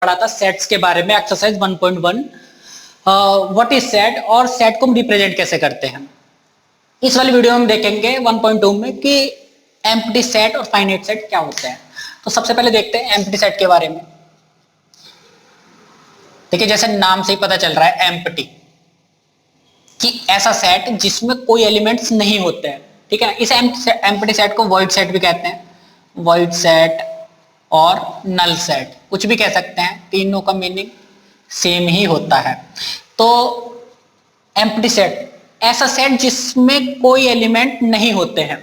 पढ़ा था सेट्स के बारे में, एक्सरसाइज 1.1 व्हाट इज सेट और सेट को हम रिप्रेजेंट कैसे करते हैं। इस वाली वीडियो में हम देखेंगे 1.2 में कि एम्प्टी सेट और फाइनाइट सेट क्या होते हैं। तो सबसे पहले देखते हैं एम्प्टी सेट के बारे में। देखिए जैसे नाम से ही पता चल रहा है एम्प्टी, कि ऐसा सेट जिसमें कोई एलिमेंट्स नहीं होते हैं। ठीक है, इस एम्प्टी सेट को वॉइड सेट भी कहते हैं, वॉइड सेट और नल सेट कुछ भी कह सकते हैं, तीनों का मीनिंग सेम ही होता है। तो एम्प्टी सेट ऐसा सेट जिसमें कोई एलिमेंट नहीं होते हैं।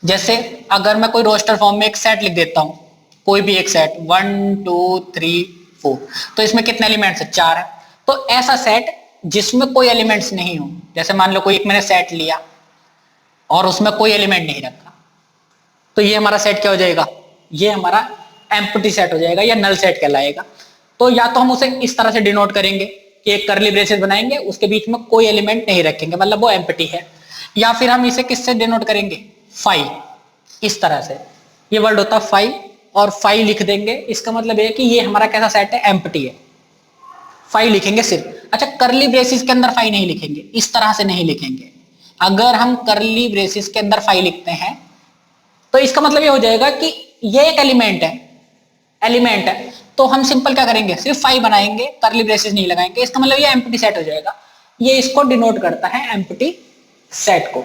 जैसे अगर मैं कोई रोस्टर फॉर्म में एक सेट लिख देता हूं, कोई भी एक सेट 1 2 3 4, तो इसमें कितने एलिमेंट्स है? 4 है। तो ऐसा सेट जिसमें कोई एलिमेंट्स नहीं हो, जैसे मान लो कोई एक मैंने सेट लिया और उसमें कोई एलिमेंट नहीं रखा, तो ये हमारा सेट क्या हो जाएगा? ये हमारा एम्प्टी सेट हो जाएगा या नल सेट कहलाएगा। तो या तो हम उसे इस तरह से डिनोट करेंगे कि एक कर्ली ब्रेसेस बनाएंगे, उसके बीच में कोई एलिमेंट नहीं रखेंगे, मतलब वो एम्प्टी है। या फिर हम इसे किससे डिनोट करेंगे? फाइव, इस तरह से। ये वर्ड होता है फाइव, और फाइव लिख देंगे, इसका मतलब ये है कि ये हमारा कैसा सेट है? एम्प्टी है। फाइव लिखेंगे सिर्फ। अच्छा, करली ब्रेसिस के अंदर फाइव नहीं लिखेंगे, इस तरह से नहीं लिखेंगे। अगर हम करली ब्रेसिस के अंदर फाइव लिखते हैं तो इसका मतलब ये हो जाएगा कि ये एक एलिमेंट है, तो हम सिंपल क्या करेंगे? सिर्फ फाइव बनाएंगे, करली ब्रेसिस नहीं लगाएंगे, इसका मतलब ये एम्प्टी सेट हो जाएगा। ये इसको डिनोट करता है एम्प्टी सेट को।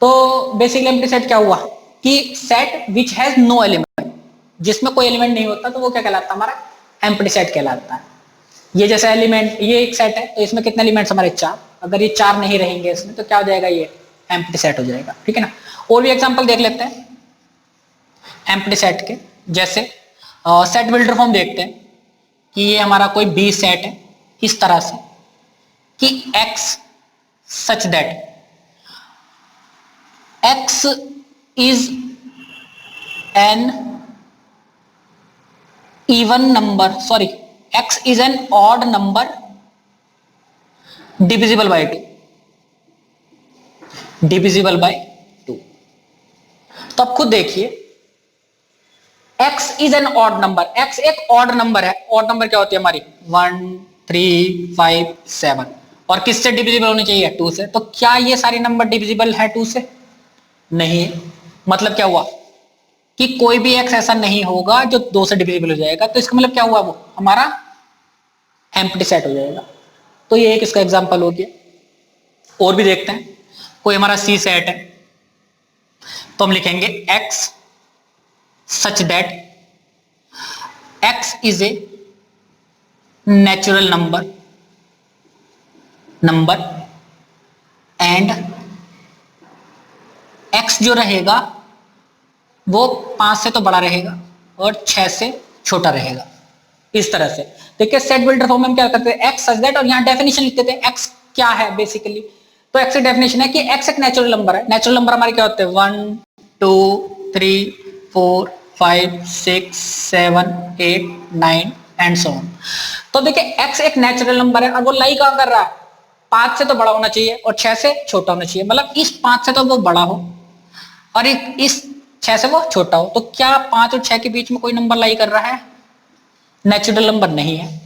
तो बेसिकली एम्प्टी सेट क्या हुआ कि set which has no element, जिसमें कोई एलिमेंट नहीं होता, तो वो क्या कहलाता है? हमारा एम्प्टी सेट कहलाता है। ये जैसा एलिमेंट, ये एक सेट है तो इसमें कितने एलिमेंट्स? हमारे 4। अगर ये 4 नहीं रहेंगे इसमें तो क्या हो जाएगा? ये एम्प्टी सेट हो जाएगा। ठीक है ना। और भी एग्जांपल देख लेते हैं एम्प्टी सेट के। जैसे सेट बिल्डर फॉर्म देखते हैं कि ये हमारा कोई बी सेट है, इस तरह से कि x such that x is an even number, sorry, x is an odd number divisible by 2, divisible by 2। तो अब खुद देखिए, x is an odd number, x एक odd number है। odd number क्या होती है हमारी? 1 3 5 7, और किससे डिविजिबल होनी चाहिए? 2 से। तो क्या ये सारी नंबर डिविजिबल है 2 से? नहीं। मतलब क्या हुआ कि कोई भी x ऐसा नहीं होगा जो 2 से डिविजिबल हो जाएगा। तो इसका मतलब क्या हुआ? वो हमारा एम्प्टी सेट हो जाएगा। तो ये एक इसका एग्जांपल हो गया। और भी देखते हैं, कोई हमारा सी सेट है तो हम लिखेंगे x such that x is a natural number and x जो रहेगा वो 5 से तो बड़ा रहेगा और 6 से छोटा रहेगा, इस तरह से। देखिए सेट बिल्डर फॉर्म में हम क्या करते हैं? x सच दैट, और यहाँ डेफिनेशन लिख देते हैं x क्या है बेसिकली। तो x की डेफिनेशन है कि x एक नेचुरल नंबर है। नेचुरल नंबर हमारे क्या होते हैं? 1 2 3 4 5 6 7 8 9 एंड सो ऑन। तो देखिए x एक नेचुरल नंबर है और वो लाई कहां कर रहा है? 5 से तो बड़ा होना चाहिए और 6 से छोटा होना चाहिए। मतलब इस 5 से तो वो बड़ा हो और इस 6 से वो छोटा हो। तो क्या 5 और 6 के बीच में कोई नंबर लाई कर रहा है? नेचुरल नंबर नहीं है।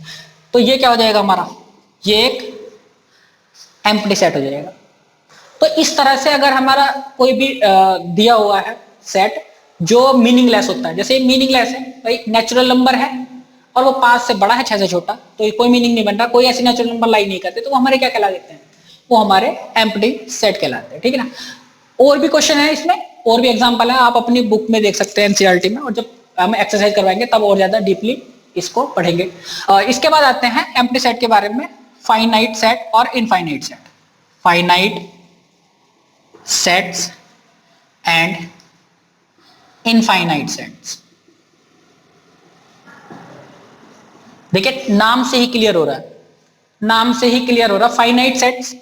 तो ये क्या हो जाएगा हमारा? ये एक एम्प्टी सेट हो जाएगा। तो इस तरह से अगर हमारा कोई भी दिया हुआ है सेट जो मीनिंगलेस होता है, जैसे मीनिंगलेस है भाई, नेचुरल नंबर है और वो 5 से बड़ा है 6 से छोटा, तो कोई मीनिंग नहीं बन रहा, कोई ऐसी नेचुरल नंबर लाई नहीं करते, तो वो हमारे क्या कहला देते हैं? वो हमारे एम्प्टी सेट कहलाते हैं। ठीक है ना। और भी क्वेश्चन है इसमें, और भी एग्जाम्पल है, आप अपनी बुक में देख सकते हैं एनसीईआरटी में, और जब हम एक्सरसाइज करवाएंगे तब और ज्यादा डीपली इसको पढ़ेंगे। इसके बाद आते हैं एम्प्टी सेट के बारे में, फाइनाइट सेट और infinite set. Finite sets and infinite sets. देखिए नाम से ही क्लियर हो रहा है, फाइनाइट सेट्स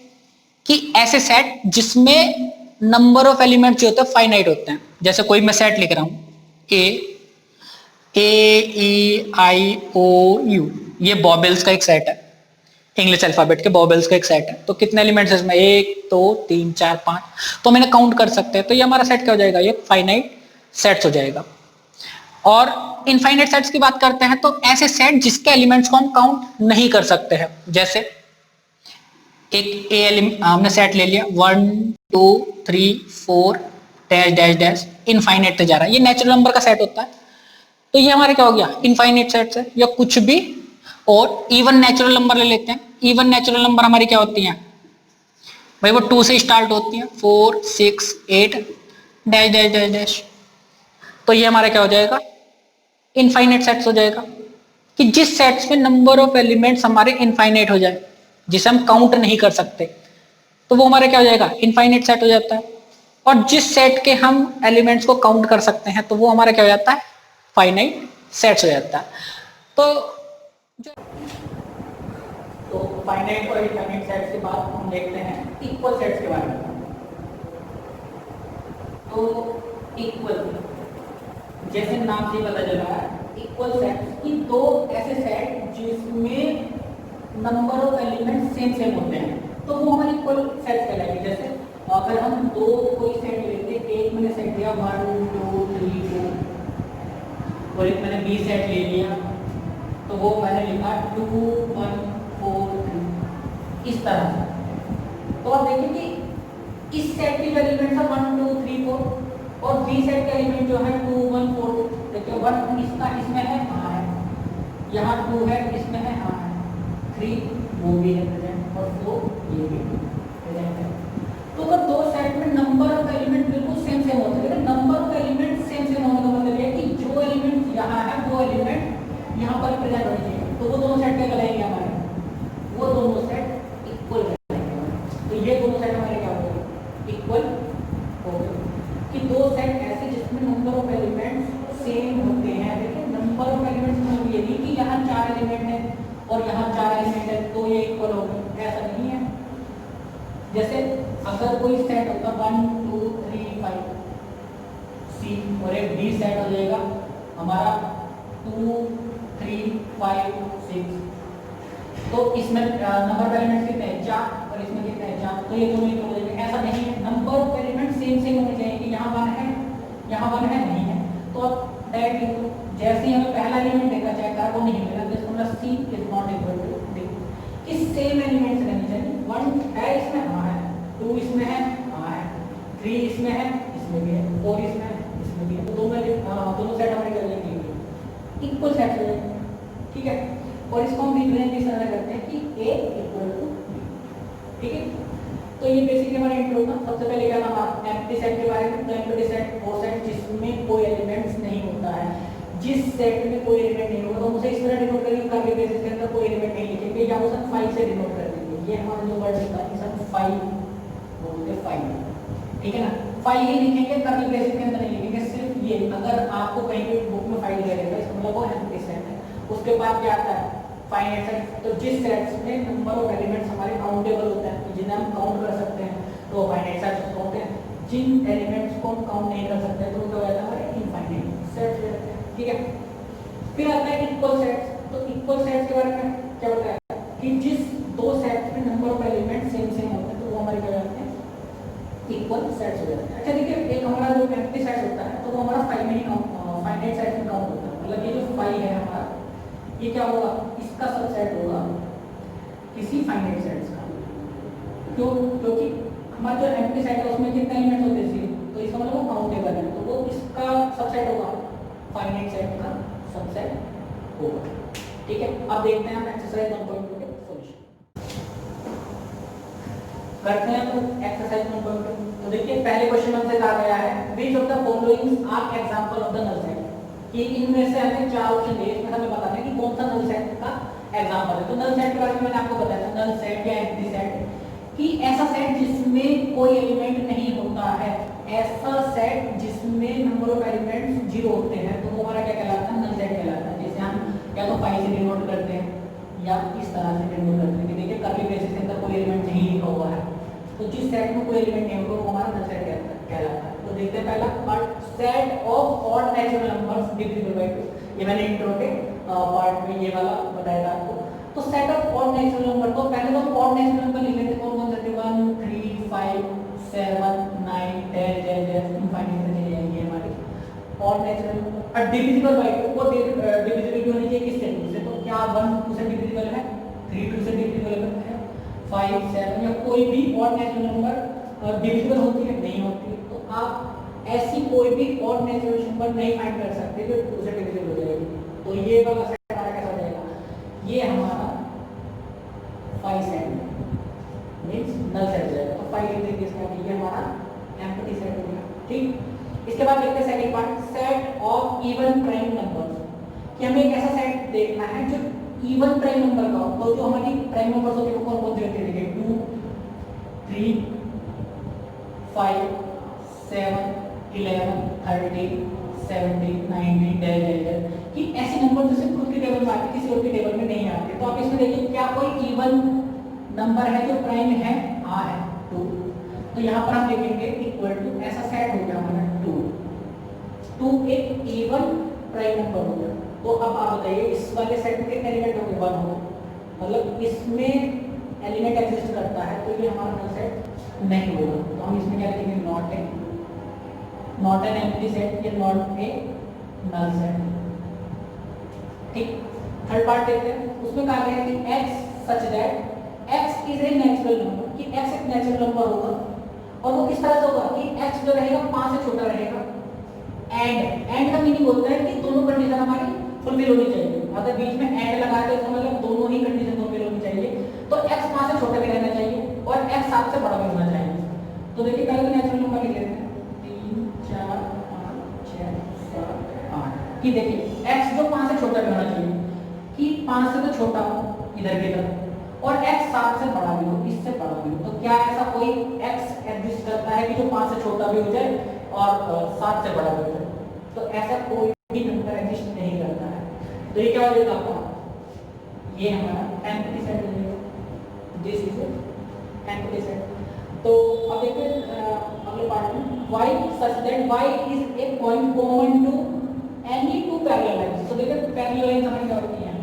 कि ऐसे सेट जिसमें नंबर ऑफ एलिमेंट जो होते हैं फाइनाइट होते हैं। जैसे कोई मैं सेट लिख रहा हूं A-E-I-O-U, ये बॉबल्स का एक सेट है, इंग्लिश अल्फाबेट के बॉबल्स का एक सेट है। तो कितने एलिमेंट्स है इसमें? 1 2 3 4 5, तो मैंने काउंट कर सकते हैं। तो ये हमारा सेट क्या हो जाएगा? ये फाइनाइट सेट्स हो जाएगा। और इनफाइनाइट सेट्स की बात करते हैं तो ऐसे सेट जिसके एलिमेंट्स को हम काउंट नहीं कर सकते हैं। जैसे एक ए हमने सेट ले लिया 1 2 3 4 डैश डैश डैश इनफाइनाइट तक जा रहा है, ये नेचुरल नंबर का सेट होता है। तो ये हमारे क्या हो गया, इनफाइनाइट सेट है या कुछ भी। और इवन नेचुरल नंबर ले लेते हैं। इवन नेचुरल नंबर हमारी क्या होती है भाई, वो 2 से स्टार्ट होती है, 4 6 8 डैश डैश डैश डैश। तो ये हमारा क्या हो जाएगा, इनफाइनाइट सेट्स हो जाएगा। कि जिस सेट्स में नंबर ऑफ एलिमेंट्स हमारे इनफाइनाइट हो जाए, जिसे हम काउंट नहीं कर सकते, तो वो हमारा क्या हो जाएगा, इनफाइनाइट सेट हो जाता है। और जिस सेट के हम एलिमेंट्स को काउंट कर सकते हैं तो वो हमारा क्या हो जाता है, फाइनाइट सेट्स हो जाता है। तो फाइनाइट और इनफाइनाइट सेट्स के बाद हम देखते हैं इक्वल सेट्स के बारे में। तो इक्वल, जैसे नाम से पता चला है, इक्वल सेट्स की दो ऐसे सेट जिसमें number of element same same होते हैं, तो वो हमारे इक्वल सेट्स कहलाएंगे। जैसे अगर हम दो कोई सेट लेते, एक मैंने सेट लिया 1 2 3 4 और एक मैंने बी सेट ले लिया, तो वो मैंने लिखा 2 1 4 3 इस तरह से। तो आप देखिए कि इस सेट के जो एलिमेंट्स है 1 2 3 4 और बी सेट के एलिमेंट जो है 2 1 4 देखिए 1 इसका इसमें है, हाँ है, यहाँ 2 है इसमें है, हाँ है, 3 वो भी है प्रेजेंट और 4 ये भी प्रेजेंट है। तो अगर दो सेट में नंबर ऑफ एलिमेंट बिल्कुल सेम सेम होते हैं, लेकिन number of element same same होने का मतलब ये कि जो एलिमेंट यहाँ है वो एलिमेंट यहाँ पर प्रेजेंट होने चाहिए, तो वो दोनों सेट क्या कहलाएंगे हमारे, वो दोनों सेट इक्वल कहलाएंगे। तो ये दोनों सेट हमारे क्या हो गए, इक्वल हो गए। कि दो सेट ऐसे जिसमें नंबर ऑफ एलिमेंट्स सेम होते हैं। देखिए नंबर ऑफ एलिमेंट्स मतलब ये नहीं कि यहाँ 4 एलिमेंट है और यहाँ 4 एलिमेंट है तो ये इक्वल हो गए, ऐसा नहीं है। जैसे अगर कोई सेट होता 1 2 3 5 सी और एक डी सेट हो जाएगा हमारा 2 3 5 6, तो इसमें नंबर ऑफ एलिमेंट्स कितने हैं 4 और इसमें कितने हैं 4, तो ये दोनों इक्वल हो जाएंगे। ऐसा नहीं है, number of element same same होने चाहिए कि यहाँ 1 है यहाँ 1 है, नहीं है तो आप डायरेक्ट लिख दो। जैसे ही हमें पहला एलिमेंट देखा जाए कार्बन नहीं मिला, तो इसका मतलब C is not equal to D. इस सेम एलिमेंट्स रहने चाहिए, 1 है इसमें, हाँ है, 2 इसमें है, हाँ है, 3 इसमें है, इसमें भी है, 4 इसमें है, इसमें भी है, तो दोनों सेट हमारे कर लेंगे इक्वल सेट हो जाएंगे, ठीक है। और इसको हम रिप्रेजेंट इस तरह करते हैं कि ए इक्वल टू बी, ठीक है। तो ये बेसिकली हमारा इंट्रो था। सबसे पहले क्या था एम्प्टी सेट के बारे में। तो एम्प्टी सेट वो सेट जिसमें कोई एलिमेंट्स नहीं होता है। जिस सेट में कोई एलिमेंट नहीं होगा तो उसे इस तरह डिनोट करेंगे, कर्ली ब्रेसेस के अंदर कोई एलिमेंट नहीं लिखेंगे या उसे 5 से डिनोट कर देंगे। ये हमारा जो वर्ड होता है इसे हम 5 बोलते हैं, 5, ठीक है ना। 5 ही लिखेंगे, कर्ली ब्रेसेस के अंदर नहीं लिखेंगे, सिर्फ ये। अगर आपको कहीं भी बुक में 5 दे देगा इसका मतलब वो एम्प्टी सेट है। उसके बाद क्या आता है फाइनाइट सेट। तो जिस सेट्स में नंबर ऑफ एलिमेंट्स हमारे काउंटेबल होते हैं, तो जिन्हें हम काउंट कर सकते हैं, तो फाइनाइट सेट्स होते हैं। जिन एलिमेंट्स को हम काउंट नहीं कर सकते तो क्या हो जाता है हमारे इनफाइनाइट सेट्स हो जाते हैं, ठीक है। फिर आता है इक्वल सेट्स। तो इक्वल सेट्स के बारे में क्या बताया कि जिस दो सेट्स में number of element same same होते हैं तो वो हमारे क्या होते हैं इक्वल सेट्स हो जाते हैं। अच्छा देखिए, एक हमारा जो एम्प्टी सेट होता है तो वो हमारा 5 में ही फाइनाइट सेट में काउंट होता है। मतलब ये जो 5 है हमारा, ये क्या होगा, इसका सबसेट होगा किसी फाइनाइट सेट्स का। क्यों? क्योंकि हमारा जो एम्प्टी सेट है उसमें कितने एलिमेंट्स होते हैं, तो इसका मतलब वो काउंटेबल है, तो वो इसका सबसेट होगा, फाइनाइट सेट का सबसेट होगा, ठीक है। अब देखते हैं हम एक्सरसाइज 1.2 के सॉल्यूशन करते हैं। तो एक्सरसाइज 1.2, तो देखिए पहले क्वेश्चन हमसे कहा गया है which of the following are example of the null set, कि इनमें से हमें 4 ऑप्शन दिए, इसमें हमें बताना है कि कौन सा नल सेट का एग्जांपल है। तो नल सेट के बारे में मैंने आपको बताया था, नल सेट या एम्प्टी सेट कि ऐसा सेट जिसमें कोई एलिमेंट नहीं होता है, ऐसा सेट जिसमें नंबर ऑफ एलिमेंट्स 0 होते हैं, तो वो हमारा क्या कहलाता है, नल सेट कहलाता है। जैसे हम या तो 5 से डिनोट करते हैं या इस तरह से डिनोट करते हैं कि देखिए कर्ली ब्रेसेस के अंदर कोई एलिमेंट नहीं लिखा हुआ है, तो जिस सेट में कोई एलिमेंट नहीं होगा वो हमारा नल सेट कहलाता है। तो देखते हैं पहला part, set of odd natural numbers divisible by 2। ये मैंने इंट्रो के पार्ट में ये वाला बताया था आपको। तो set of odd natural number, तो पहले तो ऑड नेचुरल नंबर लिख लेते हैं। कौन कौन से 1 3 5 7 9 10 10 10 इनफाइनाइट तक चले जाएंगे हमारे ऑड नेचुरल नंबर। और डिविजिबल बाय 2, वो डिविजिबिलिटी होनी चाहिए किससे? 2 से। तो क्या 1 2 से डिविजिबल है? 3 2 से डिविजिबल है? 5 7 या कोई भी ऑड नेचुरल नंबर डिविजिबल होती है? नहीं होती है। तो आप ऐसी कोई भी ऑड नेचुरल नंबर नहीं फाइंड कर सकते जो 2 से डिविजिबल हो जाएगी। तो ये वाला सेट हमारा कैसा हो जाएगा? ये हमारा 5 सेट मींस नल सेट हो जाएगा। तो 5 लिख देंगे इसका, ये हमारा एम्प्टी सेट हो गया। ठीक, इसके बाद देखते हैं second part, set of even prime numbers. कि हमें एक ऐसा सेट देखना है जो इवन प्राइम नंबर का हो। तो जो हमारी प्राइम नंबर्स होते हैं वो कौन कौन से होते हैं? देखिए 2 3 5 7 11 13 17 19 डेल कि ऐसे नंबर जो सिर्फ खुद के टेबल में आते, किसी और के टेबल में नहीं आते। तो आप इसमें देखिए क्या कोई इवन नंबर है जो प्राइम है? हाँ है, 2। तो यहाँ पर हम लिखेंगे इक्वल टू, ऐसा सेट हो गया हमारा 2 एक इवन प्राइम नंबर हो गया। तो अब आप बताइए इस वाले सेट में कितने एलिमेंट होंगे? 1 होगा, मतलब इसमें एलिमेंट एग्जिस्ट करता है। तो ये हमारा नल सेट नहीं होगा। तो हम इसमें क्या लिखेंगे? नॉट एन एम्प्टी सेट, ये नॉट ए नल सेट। ठीक, थर्ड पार्ट देखते हैं। उसमें कहा गया है कि x such that x is a natural number, कि x एक नेचुरल नंबर होगा। और वो किस तरह से होगा कि x जो रहेगा 5 से छोटा रहेगा। एंड का मीनिंग होता है कि दोनों कंडीशन हमारी फुलफिल होनी चाहिए। अगर बीच में एंड लगा के इसका मतलब दोनों ही कंडीशन फुलफिल होनी चाहिए। तो x 5 से छोटा भी रहना चाहिए और x 7 से बड़ा भी होना चाहिए। तो देखिए पहले तो नेचुरल नंबर लिख लेते हैं, 3 4 5 6 7 8। कि देखिए x जो 5 से छोटा भी होना चाहिए, कि 5 से तो छोटा हो इधर की तरफ, और x 7 से बड़ा भी हो, इससे बड़ा भी हो। तो क्या ऐसा कोई x एग्जिस्ट करता है कि जो 5 से छोटा भी हो जाए और 7 से बड़ा भी हो जाए? तो ऐसा कोई भी नंबर एग्जिस्ट नहीं करता है। तो ये क्या हो जाएगा आपका? ये हमारा एम्प्टी सेट हो जाएगा। This is empty set. तो अब देखते हैं अगले पार्ट में, y such that y is a point common to any two parallel lines। तो देखिए पैरेलल लाइंस हमारी क्या होती हैं?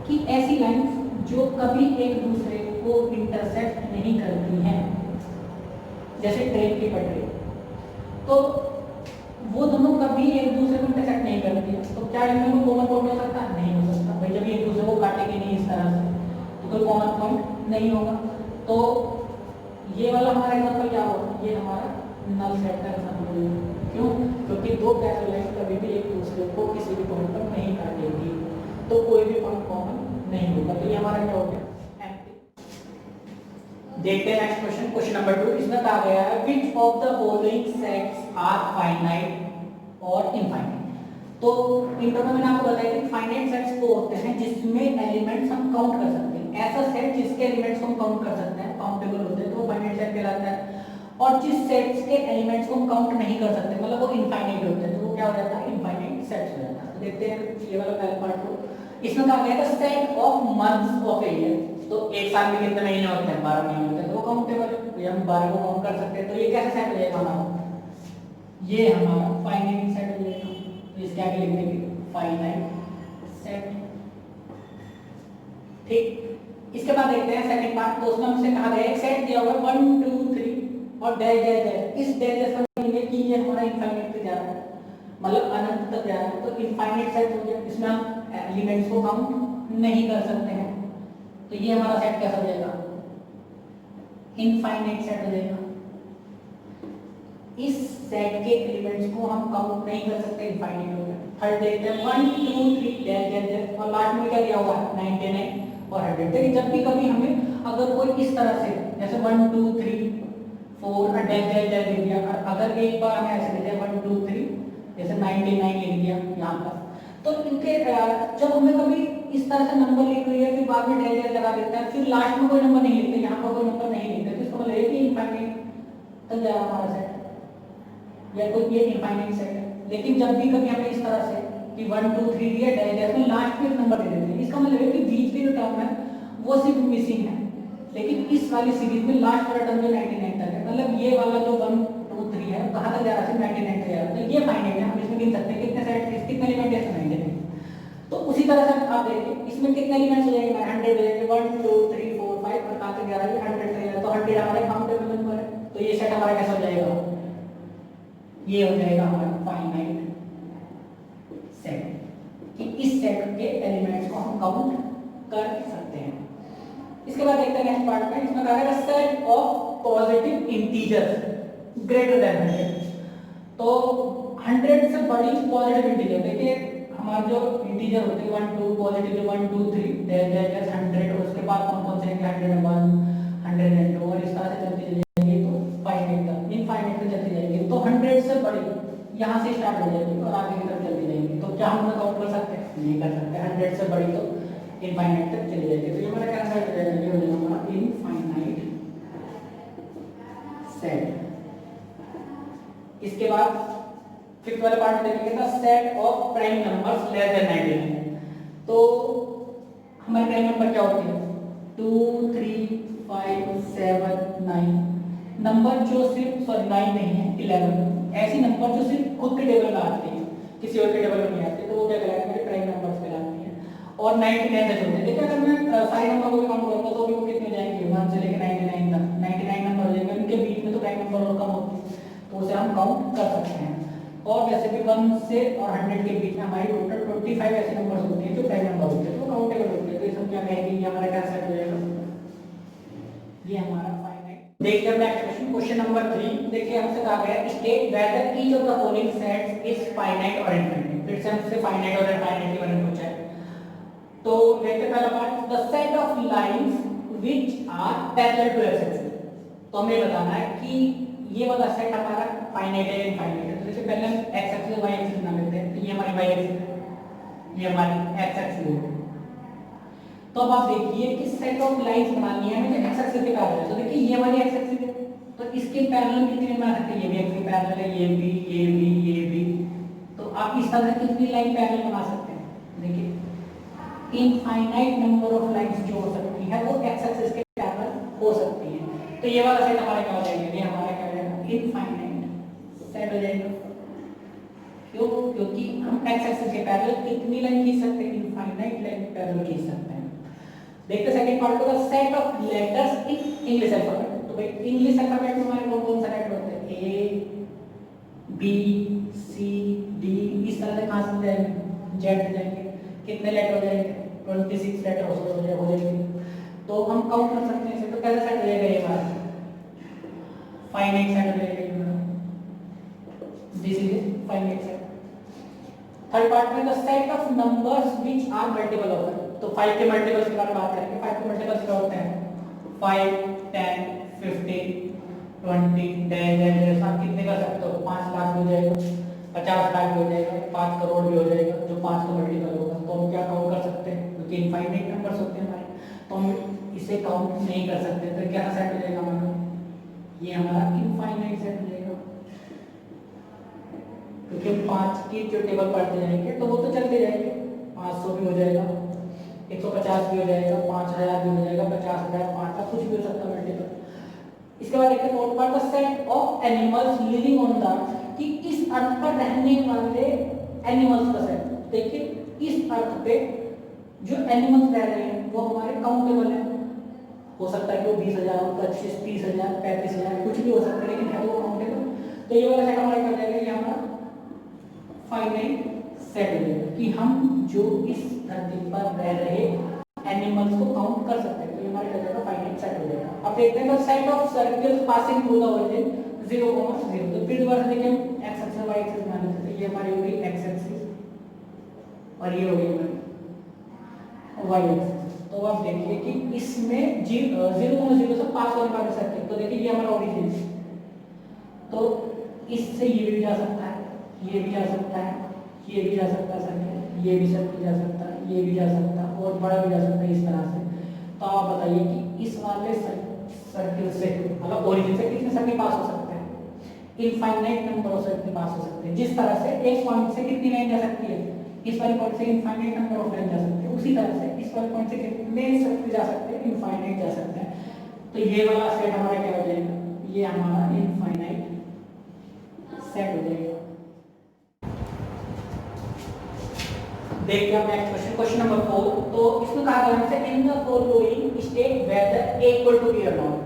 कि ऐसी लाइंस जो कभी एक दूसरे को इंटरसेक्ट नहीं करती हैं, जैसे ट्रेन की पटरी। तो वो दोनों कभी एक दूसरे को इंटरसेक्ट नहीं करती है। तो क्या इनमें कोई कॉमन पॉइंट हो सकता है? नहीं हो सकता भाई, जब ये एक दूसरे को काटेंगे नहीं इस तरह से तो कोई कॉमन पॉइंट नहीं होगा। तो ये वाला हमारा एग्जांपल क्या होगा? ये हमारा नल सेट का एग्जांपल होगा। क्यों? क्योंकि दो पैरेलल लाइन कभी भी एक दूसरे को किसी भी पॉइंट पर नहीं काटेंगी, तो कोई भी पॉइंट कॉमन नहीं होगा। तो ये हमारा क्या हो गया? देखते हैं नेक्स्ट क्वेश्चन, क्वेश्चन नंबर 2। इसमें कहा गया है which of the following sets are finite और इनफाइनाइट। तो इंट्रो में मैंने आपको बताया कि फाइनाइट सेट्स वो होते हैं जिसमें एलिमेंट्स हम काउंट कर सकते हैं। ऐसा सेट जिसके एलिमेंट्स को हम काउंट कर सकते हैं, काउंटेबल होते हैं, तो वो फाइनाइट सेट कहलाता है। और जिस सेट्स के एलिमेंट्स को हम काउंट नहीं कर सकते, मतलब वो इनफाइनाइट होते हैं, तो वो क्या हो जाता है? इनफाइनाइट सेट्स हो जाता है। तो देखते हैं ये वाला पहला पार्ट को। इसमें कहा गया है set of months of a year. तो एक साल में कितने महीने होते हैं? 12 महीने होते हैं, तो वो काउंटेबल है, तो हम 12 को काउंट कर सकते हैं। तो ये कैसा सेट हो जाएगा हमारा? ये हमारा फाइनाइट सेट हो जाएगा। तो इसके आगे लिख देंगे फाइनाइट सेट। ठीक, इसके बाद देखते हैं सेकंड पार्ट। तो उसमें हमसे कहा गया है सेट दिया हुआ 1 2 3 और डैश डैश डैश। इस डैश डैश का मीनिंग है कि ये हमारा इनफाइनाइट तक जा रहा है, मतलब अनंत तक जा रहा है। तो इनफाइनाइट सेट हो गया, इसमें हम एलिमेंट्स को काउंट नहीं कर सकते हैं। तो ये हमारा सेट कैसा हो जाएगा? इनफाइनाइट सेट हो जाएगा। इस सेट के एलिमेंट्स को हम काउंट नहीं कर सकते, इनफाइनाइट हो गया। थर्ड देखते हैं 1 2 3 डैश डैश डैश और लास्ट में क्या दिया हुआ है? 99 और 100। देखिए जब भी कभी हमें अगर कोई इस तरह से जैसे 1 2 3 4 और डैश डैश डैश लिख दिया, अगर एक बार हमें ऐसे लिख दिया 1 2 3 जैसे 99 लिख दिया यहाँ पर, तो इनके जब हमें कभी इस तरह से नंबर लिख रही है फिर बाद में डैश डैश लगा देता है, फिर लास्ट में कोई नंबर नहीं लिखते, यहाँ पर कोई नंबर नहीं लिखते, तो इसका मतलब है कि इनफाइनाइट तक जाएगा हमारा सेट, या कोई ये इनफाइनाइट सेट है। लेकिन जब भी कभी हमें इस तरह से कि 1 2 3 दिया डैश डैश में लास्ट में नंबर दे देते हैं, इसका मतलब है कि बीच में जो टर्म है वो सिर्फ मिसिंग है। लेकिन इस वाली सीरीज में लास्ट वाला टर्म जो 99 तक है, मतलब ये वाला जो 1 2 3 है कहाँ तक जा रहा है? 99 तक जा रहा है। तो ये फाइनाइट है, हम इसमें गिन सकते हैं कितने सेट, कितने एलिमेंट है? 99। तो उसी तरह से आप देखिए इसमें कितने एलिमेंट्स हो जाएंगे? 100 हो जाएंगे, 1 2 3 4 5 और कहाँ तक जा रहा है? 100 तक जा रहा है। तो 100 हमारे काउंटेबल नंबर है। तो ये सेट हमारा कैसा हो जाएगा? ये हो जाएगा हमारा फाइनाइट के एलिमेंट्स को हम काउंट कर सकते हैं। इसके बाद देखते हैं नेक्स्ट पार्ट में, इसमें कहा गया set of positive integers greater than 100। तो 100 से बड़ी पॉजिटिव इंटीजर, देखिए हमारे जो इंटीजर होते हैं 1 2 पॉजिटिव 1 2 3 देयर 100, और उसके बाद कौन कौन से हैं 101 102 और इस तरह से चलती जाएगी तो फाइनाइट तक, इनफाइनाइट तक चलती जाएगी। तो 100 से बड़ी यहाँ से स्टार्ट हो जाएगी और आगे की तरफ चलती जाएगी। तो क्या हम काउंट कर सकते हैं? नहीं कर सकते। 100 से बड़ी तो इनफाइनाइट तक चली जाएगी। तो ये हमारा क्या सेट हो जाएगा? ये हो जाएगा हमारा इनफाइनाइट सेट। इसके बाद फिफ्थ वाले पार्ट में देखेंगे the set of prime numbers less than 99। तो हमारे प्राइम नंबर क्या होते हैं? 2 3 5 7 9 नंबर जो सिर्फ 9 नहीं है 11 ऐसी नंबर जो सिर्फ खुद के टेबल में आती है, किसी और के टेबल में नहीं आती, तो वो क्या कहलाएंगे? मेरे प्राइम नंबर्स कहलाती हैं। और 99 तक होते हैं। देखिए अगर मैं सारे नंबर को काउंट करूंगा तो भी वो कितने हो जाएंगे? 1 से लेकर 99 तक 99 नंबर हो जाएंगे। उनके बीच में तो प्राइम नंबर और कम होते हैं, तो उसे हम काउंट कर सकते हैं। और वैसे भी 1 से और 100 के बीच में हमारी टोटल 25 ऐसे नंबर्स होते हैं जो प्राइम नंबर होते हैं, तो काउंटेबल होते हैं। तो इसमें क्या कहेंगे? ये हमारा क्या सेट हो जाएगा? ये हमारा फाइनाइट। देखिए अब नेक्स्ट क्वेश्चन, क्वेश्चन नंबर 3। देखिए हमसे कहा गया state whether each of the following sets is finite और इनफाइनाइट। फिर से हमसे फाइनाइट और इनफाइनाइट के बारे में पूछा है। तो देखते पहला part, the set of lines which are parallel to X axis. तो हमें बताना है कि ये वाला सेट हमारा फाइनाइट है इनफाइनाइट है। तो जैसे पहले हम एक्स एक्सिस वाई एक्सिस बना लेते हैं। तो ये हमारी वाई एक्सिस है, ये हमारी एक्स एक्सिस है। तो अब आप देखिए कि सेट ऑफ लाइंस बनानी है मुझे एक्स एक्सिस के पैरेलल। तो देखिए ये हमारी एक्स एक्सिस है, तो इसके पैरेलल कितने बना सकते हैं? ये भी एक्स के पैरेलल है, ये भी, ये भी, ये भी। तो आप इस तरह से कितनी लाइन पैरेलल बना सकते हैं? देखिए इनफाइनाइट नंबर ऑफ लाइंस जो हो सकती है वो एक्स एक्सिस के पैरेलल हो सकती है। तो ये वाला सेट हमारा क्या हो जाएगा? ये हमारा क्या हो जाएगा? इनफाइनाइट सेट हो जाएगा। क्यों? क्योंकि हम एक्स एक्सिस के पैरेलल कितनी लाइन खींच सकते हैं? इनफाइनाइट लाइन पैरेलल खींच सकते हैं। देखते सेकंड पार्ट को, the set of letters in English alphabet. तो भाई इंग्लिश अल्फाबेट में हमारे कौन कौन सा लेटर होते हैं? ए बी सी डी, इस तरह से कहां से जाएंगे? जेड जाएंगे। कितने लेटर हो जाएंगे? 26 लेटर हो जाएंगे। तो हम काउंट कर सकते हैं इसे। तो कैसा सेट हो जाएगा? ये हमारा फाइनाइट सेट हो जाएगा। This is finite set. Third part में the set of numbers which are multiple of. तो 5 के मल्टीपल्स के बारे में बात करेंगे। 5 के मल्टीपल्स क्या होते हैं? 5 10 15 20 10 आप कितने कर सकते हो? 5 लाख भी हो जाएगा, 50 लाख भी हो जाएगा, 5 करोड़ भी हो जाएगा, जो 5 का मल्टीपल होगा। तो हम क्या काउंट कर सकते हैं? क्योंकि इनफाइनाइट नंबर्स होते हैं हमारे, तो हम इसे काउंट नहीं कर सकते। तो क्या सेट हो जाएगा हमारा? ये हमारा इनफाइनाइट सेट हो जाएगा। क्योंकि 5 की जो टेबल पढ़ते जाएंगे तो वो तो चलते जाएंगे। 500 भी हो जाएगा, 150 भी हो जाएगा, 5000 भी हो जाएगा, 50,000, 5 लाख, कुछ भी हो सकता है मल्टीपल। इसके बाद देखते हैं fourth part, the set of animals living on the, कि इस अर्थ पर रहने वाले एनिमल्स का सेट। देखिए इस अर्थ पे जो एनिमल्स रह रहे हैं वो हमारे काउंटेबल हैं। हो सकता है कि वो 20,000, 25, 30,000, 35,000 कुछ भी हो सकता है, लेकिन है वो काउंटेबल। तो ये वाला सेट हमारा कर जाएगा, ये हमारा फाइनाइट सेट हो जाएगा कि हम जो इस धरती पर रह रहे एनिमल्स को काउंट कर सकते हैं। तो ये हमारा क्या हो जाएगा? फाइनाइट सेट हो जाएगा। अब देखते हैं set of circles passing through the origin 0,0। तो फिर दोबारा देखिए हम एक्स एक्सिस वाई एक्सिस बना लेते हैं। ये हमारी हो गई एक्स एक्सिस और ये हो गई हमारी वाई एक्सिस। तो आप देखिए कि इसमें 0,0 से पास होने वाले सर्कल, तो देखिए ये हमारा ओरिजिन है। तो इससे ये भी जा सकता है, ये भी जा सकता है, ये भी जा सकता है सर्कल, ये भी सर्कल जा सकता है, ये भी जा सकता है और बड़ा भी जा सकता है इस तरह से। तो आप बताइए कि इस वाले सर्कल से मतलब ओरिजिन से कितने सर्कल पास हो सकते हैं? इनफाइनाइट नंबर ऑफ सर्कल पास हो सकते हैं। जिस तरह से एक पॉइंट से कितनी लाइन जा सकती है? इस वाले पॉइंट से इनफाइनाइट नंबर ऑफ लाइन जा सकते हैं। उसी तरह से इस वाले पॉइंट से कितने सर्कल जा सकते हैं? इनफाइनाइट जा सकते हैं। तो ये वाला सेट हमारा क्या हो जाएगा? ये हमारा इनफाइनाइट सेट हो जाएगा। देखिए अब नेक्स्ट क्वेश्चन, क्वेश्चन नंबर 4। तो इसमें कहा गया हमसे in the following state whether A equal to B और नॉट।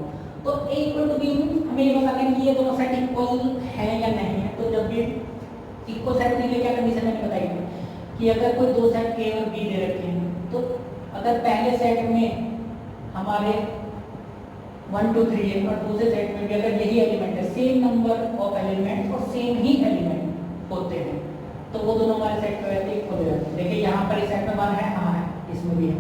तो ए इक्वल टू बी हमें ये बताना है कि ये दोनों सेट इक्वल है या नहीं है। तो जब भी इक्वल सेट नहीं है क्या कंडीशन मैंने बताई है? कि अगर कोई दो सेट ए और बी दे रखे हैं, तो अगर पहले सेट में हमारे 1 2 3 है और दूसरे सेट में भी अगर यही एलिमेंट है, सेम नंबर ऑफ एलिमेंट्स और सेम ही एलिमेंट होते हैं, तो वो दोनों हमारे सेट में वैसे इक्वल हो जाते हैं। देखिए यहाँ पर इस सेट में 1 है, हाँ है, इसमें भी है,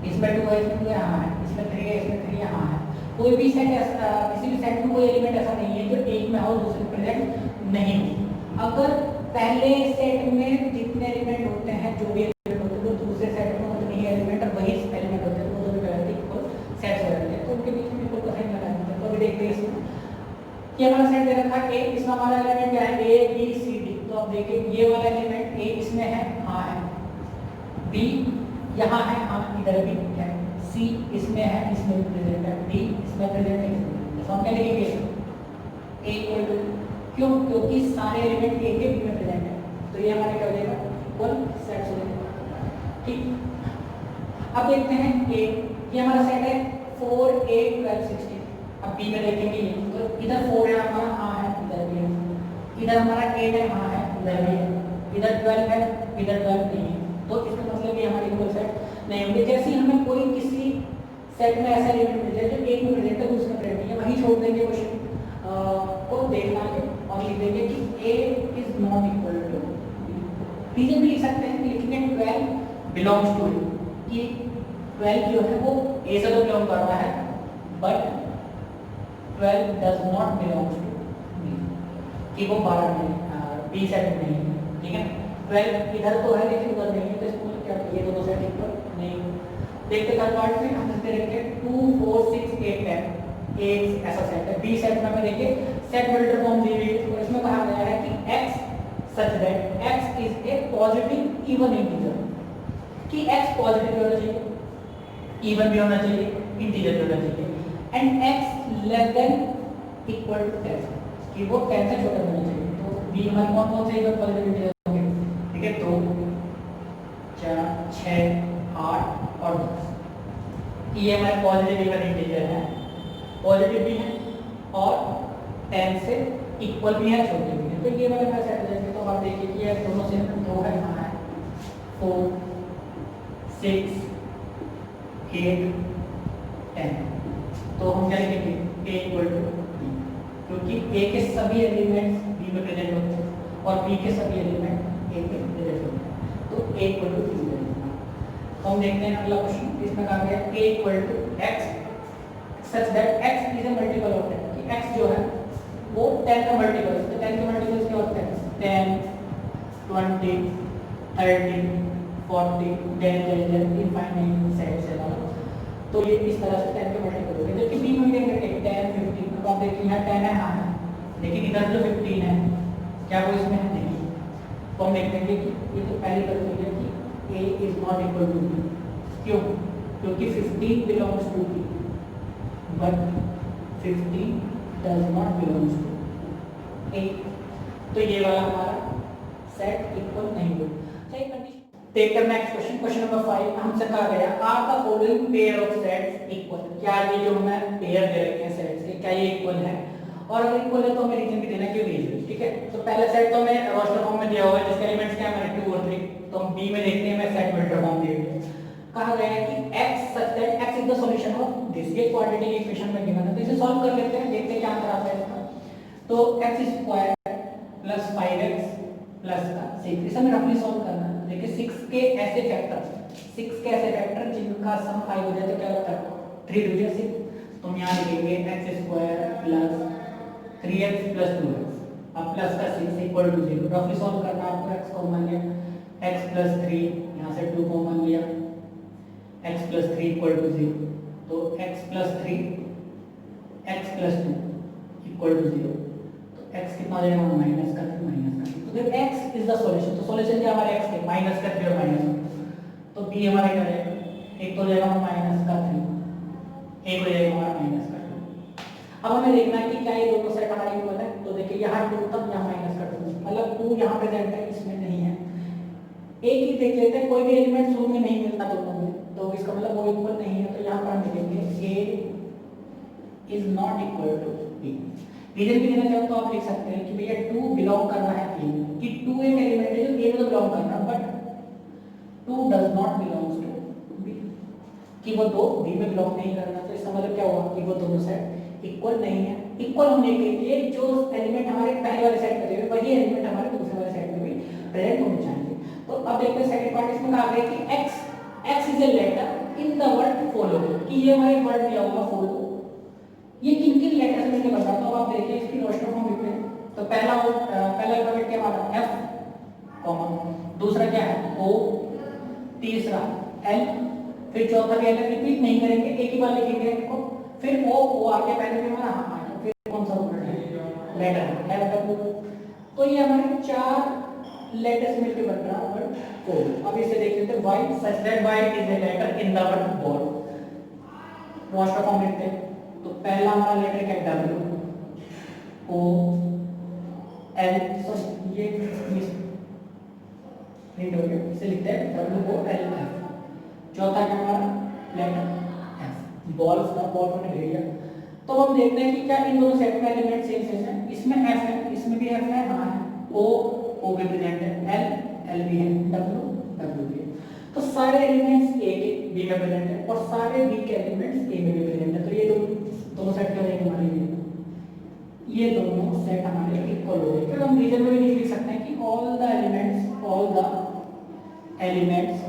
इसमें 2 है, इसमें 2 है, हाँ है, इसमें 3 है, इसमें 3 है, हाँ है। कोई भी सेट ऐसा, किसी भी सेट में कोई एलिमेंट ऐसा नहीं है जो एक में हो दूसरे में प्रेजेंट नहीं हो। अगर पहले सेट में जितने एलिमेंट होते हैं, जो भी एलिमेंट होते हैं, वो दूसरे सेट में उतने ही एलिमेंट और वही एलिमेंट होते हैं, वो दोनों कहलाते हैं इक्वल सेट्स हो जाते हैं। तो उनके बीच में इक्वल का साइन लगा देते हैं। तो अभी देखते हैं इसमें कि हमारा सेट दे रखा है ए, इसमें हमारा एलिमेंट क्या है, ए बी सी डी। तो अब देखिए ये वाला एलिमेंट ए इसमें है, हाँ है, बी यहाँ है, हाँ इधर भी है, सी इसमें है, इसमें भी प्रेजेंट है, डी इसमें प्रेजेंट है। तो हम क्या लिखेंगे, ए इक्वल टू, क्यों, क्योंकि सारे एलिमेंट ए के बी में प्रेजेंट है, तो ये हमारे क्या हो जाएगा, इक्वल सेट्स हो जाएगा। ठीक, अब देखते हैं ए, ये हमारा सेट है 4 8 12 16। अब बी में देखेंगे ये, तो इधर 4 है हमारा, हाँ है, इधर भी है, इधर हमारा 8 है, हाँ है, इधर भी है, इधर 12 है, इधर 12 नहीं है। तो इसका मतलब ये हमारे इक्वल सेट नहीं होंगे। जैसे ही हमें कोई किसी सेट में ऐसा एलिमेंट मिल जाए जो एक में प्रेजेंट है, दूसरे में प्रेजेंट नहीं है, वहीं छोड़ देंगे क्वेश्चन को देखना है और लिख देंगे कि A is not equal to B. Reason भी लिख सकते हैं कि लिखेंगे 12 बिलोंग्स टू ए, कि 12 जो है वो ए से तो बिलोंग कर रहा है, but 12 does not belongs to B, कि वो 12 में बी सेट में नहीं है। ठीक है, 12 इधर तो है लेकिन उधर नहीं है, तो इसको क्या, ये दोनों सेट इक्वल नहीं। देखते थर्ड पार्ट में हम दे रखे 2 4 6 8 10, एक ऐसा सेट है। बी सेट में हमें देखिए सेट बिल्डर फॉर्म दी हुई है, और इसमें कहा गया है कि x such that x is A positive even integer, कि x पॉजिटिव भी होना चाहिए, इवन भी होना चाहिए, इंटीजर भी होना चाहिए, and x less than equal to 10, कि वो 10 से छोटा होना चाहिए। तो बी हमारे कौन कौन से इवन पॉजिटिव इंटीजर होंगे, ठीक है, 2 4 6 8 और 10, ये हमारे पॉजिटिव इवन इंटीजर है, पॉजिटिव भी है और 10 से इक्वल भी है, छोटे भी है। तो ये वाले हमारे सेट हो जाएंगे। तो आप देखिए कि ये दोनों से 2 है, हाँ है, 4 6 8 10। तो हम क्या लिखेंगे, a इक्वल टू बी, क्योंकि a के सभी एलिमेंट्स b में प्रेजेंट होते हैं और b के सभी एलिमेंट a में प्रेजेंट होते हैं। तो a इक्वल टू बी। तो हम देखते हैं अगला क्वेश्चन, इसमें कहा गया a equal to x such that x is a multiple of 10, कि x जो है वो 10 का मल्टीपल है। तो 10 के मल्टीपल्स क्या होते हैं, 10 20 30 40 10 इनफाइनाइट सेट्स है। तो ये इस तरह से 10 के मल्टीपल हो गए। जबकि b में भी देखेंगे 10 15, तो आप देखिए यहाँ 10 है, हाँ है, लेकिन इधर जो 15 है क्या वो इसमें है, नहीं। तो हम देखेंगे कि ये तो पहली बात है कि a is not equal to b, क्यों, क्योंकि 15 belongs to b but 15 does not belongs to a। तो ये वाला हमारा सेट इक्वल नहीं हो। सही कंडीशन। देखते हैं नेक्स्ट क्वेश्चन, क्वेश्चन नंबर 5। हमसे कहा गया are the following pair of sets equal, क्या ये जो हमें पेयर दे रखे हैं सेट्स के, क्या ये इक्वल है, और अगर इक्वल है तो हमें रीजन भी देना क्यों रीजन। ठीक है, तो पहला सेट तो हमें रोस्टर फॉर्म में दिया हुआ है, जिसके एलिमेंट्स क्या है 2 और 3। तो हम बी में देखते हैं, मैं सेट बिल्डर फॉर्म दिए हुए हैं। कहा गया है कि x such that x is the solution of this, ये क्वाड्रेटिक इक्वेशन में गिवन है। तो इसे सॉल्व कर लेते हैं, देखते हैं क्या आंसर आता है इसका। तो x square plus 5x plus का 6, इसे हमें रफली सॉल्व करना है। देखिए 6 के ऐसे फैक्टर जिनका सम 5 हो जाए तो क्या होता है 3 2 6। तो हम यहाँ लिखेंगे x square plus 3x plus 2x, अब प्लस का 6 इक्वल टू 0। रफली सॉल्व करना है आपको, x कॉमन लिया, x प्लस 3 यहाँ से 2 कॉमन लिया, x प्लस 3 इक्वल टू 0। तो x plus 3 x plus 2 equal to 0। तो x कितना हो जाएगा, माइनस का 3 माइनस का 3। तो फिर x इज द सॉल्यूशन। तो सॉल्यूशन क्या हमारे x के माइनस का 3 और माइनस का। तो b हमारा क्या रहेगा, एक तो हो जाएगा माइनस का 3, एक हो जाएगा हमारा माइनस का 2। अब हमें देखना है कि क्या ये दोनों सेट हमारे इक्वल है। तो देखिए यहाँ 2 तब यहाँ माइनस का 2, मतलब 2 यहाँ प्रेजेंट है, इसमें नहीं है। एक ही देख लेते हैं, कोई भी एलिमेंट शुरू में नहीं मिलता दोनों में, तो इसका मतलब वो इक्वल नहीं है। तो यहाँ पर हम लिखेंगे a is not equal to b। Reason भी देना चाहो तो आप लिख सकते हैं कि भैया 2 बिलोंग कर रहा है a, कि 2 एक एलिमेंट है जो a में तो बिलोंग कर रहा है, but 2 does not belongs to B, कि वो दो बी में बिलोंग नहीं करना। तो इसका मतलब क्या हुआ कि वो दोनों सेट इक्वल नहीं है। इक्वल होने के लिए जो एलिमेंट हमारे पहले वाले सेट में थे वही एलिमेंट हमारे दूसरे वाले सेट में भी प्रेजेंट होने चाहिए। तो अब देखते हैं सेकंड पार्ट। इसमें कहा गया कि x is a letter in the word follow, कि ये हमारे वर्ड दिया हुआ फॉलो, ये किन किन लेटर से मिलकर बन रहा है। तो आप देखिए इसकी रोस्टर फॉर्म लिखते हैं। तो पहला अल्फाबेट क्या हमारा f, कॉमा, दूसरा क्या है o, तीसरा l, फिर चौथा क्या है, रिपीट नहीं करेंगे, एक ही बार लिखेंगे इनको, फिर o आगे पहले भी हमारा हाँ आया, फिर कौन सा वर्ड है लेटर f w। तो ये हमारे चार लेटर्स मिलकर बन रहा है वर्ड फॉलो। अब इसे देख लेते हैं, y such that y is a letter in the word ball. Roster form लिखते हैं। तो पहला हमारा लेटर क्या है W, O, L, सॉरी ये प्रिंट हो गया, इसे लिखते हैं W, O, L, F। चौथा क्या हमारा लेटर F, बॉल का बॉल मैंने भेज दिया। तो हम देखते हैं कि क्या इन दोनों सेट में एलिमेंट सेम सेम है। इसमें F है, इसमें भी F है, हाँ है, O भी प्रेजेंट है, L भी है, W भी है। तो सारे एलिमेंट्स A के B में प्रेजेंट है और सारे B के एलिमेंट्स A में भी प्रेजेंट है। तो ये दोनों सेट क्या रहेंगे हमारे, ये दोनों सेट हमारे इक्वल हो गए। फिर हम रीजन में भी लिख सकते हैं कि all the elements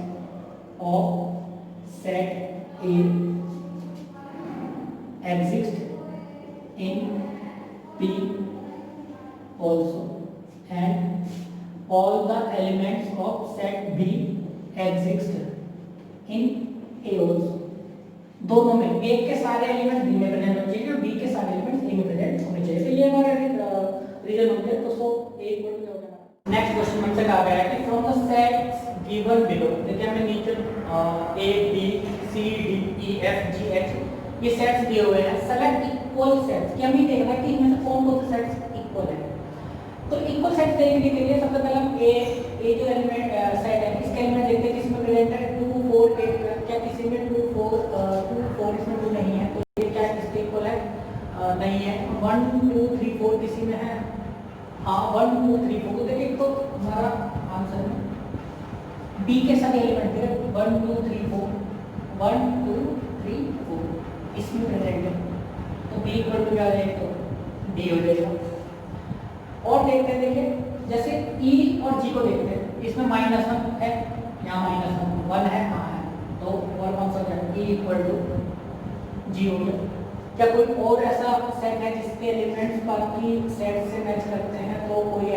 of set A exist in P also and all the elements of set B exist in A also। दोनों में A के सारे एलिमेंट B में प्रेजेंट होने चाहिए और B के सारे एलिमेंट A में प्रेजेंट होने चाहिए। तो ये हमारा रीजन हो गया। तो सो A इक्वल टू क्या हो गया। नेक्स्ट क्वेश्चन हमसे कहा गया है कि from the sets given below, देखिए हमने नीचे A B C D E F G H ये सेट्स दिए हुए हैं। सेलेक्ट इक्वल सेट्स, कि हमें देखना है कि इनमें से कौन कौन से सेट्स इक्वल है। तो इक्वल सेट्स देखने के लिए सबसे पहले हम ए जो एलिमेंट सेट है इसके एलिमेंट देखते हैं किसमें प्रेजेंट है 2 4 8, क्या किसी में 2 4 इसमें 2 नहीं है, तो ये क्या इसके इक्वल है, नहीं है। 1 2 3 4 किसी में है, हाँ 1 2 3 4। तो देखिए तो हमारा आंसर में बी के सभी एलिमेंट थे 1 2 3 4 1 2 3 4 इसमें प्रेजेंट है। तो बी इक्वल टू क्या आ जाएगा, तो डी हो जाएगा। और देखते हैं, देखिए जैसे ई और जी को देखते हैं, इसमें -1 है, यहाँ -1 है, हाँ है, तो और कौन सा है ई इक्वल टू जी हो गया। क्या कोई और ऐसा सेट है जिसके एलिमेंट्स बाकी सेट से मैच करते हैं, तो कोई